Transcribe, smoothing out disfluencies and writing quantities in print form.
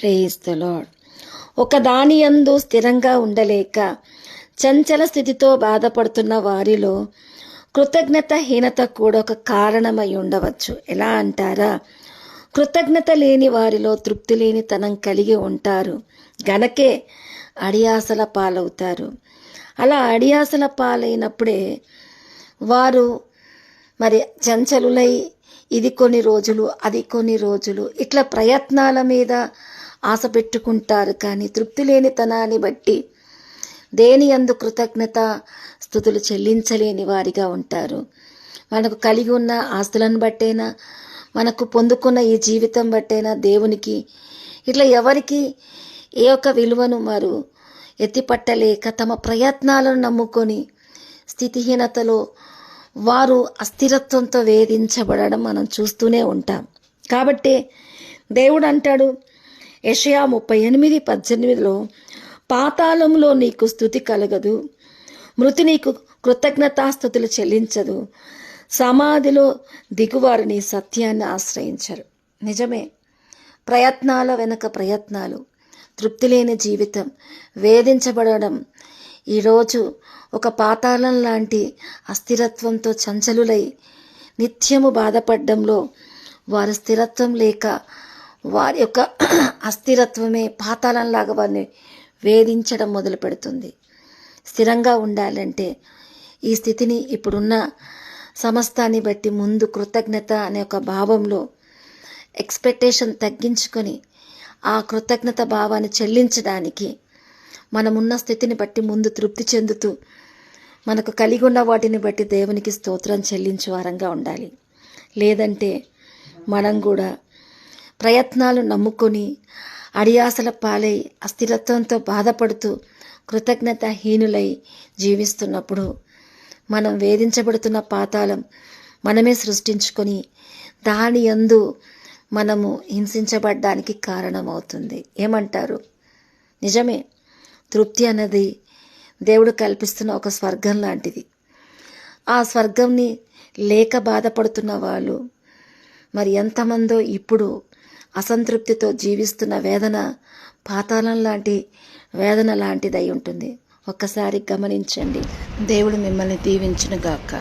Praise the lord. ఒక దాని యందు స్థిరంగా ఉండలేక చంచల స్థితితో బాధపడుతున్న వారిలో కృతజ్ఞతాహీనత కూడా ఒక కారణమై ఉండవచ్చు. ఎలా అంటారా? కృతజ్ఞత లేని వారిలో తృప్తి లేని తనం కలిగి ఉంటారు గనకే అడియాసల పాలవుతారు. అలా అడియాసల పాలైనప్పుడే వారు మరి చంచలులై ఇది కొన్ని రోజులు అది కొన్ని రోజులు ఇట్లా ప్రయత్నాల మీద ఆశ పెట్టుకుంటారు. కానీ తృప్తి లేని తనాన్ని బట్టి దేని యందు కృతజ్ఞత స్తుతులు చెల్లించలేని వారిగా ఉంటారు. మనకు కలిగి ఉన్న ఆస్తులను బట్టేనా, మనకు పొందుకున్న ఈ జీవితం బట్టేనా దేవునికి ఇట్లా ఎవరికి ఏ ఒక్క విలువను వారు ఎత్తిపట్టలేక తమ ప్రయత్నాలను నమ్ముకొని స్థితిహీనతలో వారు అస్థిరత్వంతో వేధించబడడం మనం చూస్తూనే ఉంటాం. కాబట్టి దేవుడు అంటాడు యెషయా 38:18 పాతాళంలో నీకు స్తుతి కలగదు, మృతి నీకు కృతజ్ఞతాస్తుతులు చెల్లించదు, సమాధిలో దిగువారు నీ సత్యాన్ని ఆశ్రయించరు. నిజమే, ప్రయత్నాల వెనక ప్రయత్నాలు, తృప్తి లేని జీవితం, వేధించబడడం ఈరోజు ఒక పాతాళం లాంటి అస్థిరత్వంతో చంచలులై నిత్యము బాధపడడంలో వారి స్థిరత్వం లేక వారి యొక్క అస్థిరత్వమే పాతాళంలాగా వారిని వేధించడం మొదలు పెడుతుంది. స్థిరంగా ఉండాలంటే ఈ స్థితిని ఇప్పుడున్న సమస్తాన్ని బట్టి ముందు కృతజ్ఞత అనే ఒక భావంలో ఎక్స్పెక్టేషన్ తగ్గించుకొని ఆ కృతజ్ఞత భావాన్ని చెల్లించడానికి మనమున్న స్థితిని బట్టి ముందు తృప్తి చెందుతూ మనకు కలిగి ఉన్న వాటిని బట్టి దేవునికి స్తోత్రం చెల్లించే వారంగా ఉండాలి. లేదంటే మనం కూడా ప్రయత్నాలు నమ్ముకొని అడియాసల పాలై అస్థిరత్వంతో బాధపడుతూ కృతజ్ఞతాహీనులై జీవిస్తున్నప్పుడు మనం వేధించబడుతున్న పాతాళం మనమే సృష్టించుకొని దాని యందు మనము హింసించబడ్డానికి కారణమవుతుంది. ఏమంటారు? నిజమే, తృప్తి అన్నది దేవుడు కల్పిస్తున్న ఒక స్వర్గం లాంటిది. ఆ స్వర్గంని లేక బాధపడుతున్న వాళ్ళు మరి ఎంతమందో ఇప్పుడు అసంతృప్తితో జీవిస్తున్న వేదన పాతాళం లాంటి వేదన లాంటిదై ఉంటుంది. ఒక్కసారి గమనించండి. దేవుడు మిమ్మల్ని దీవించును గాక.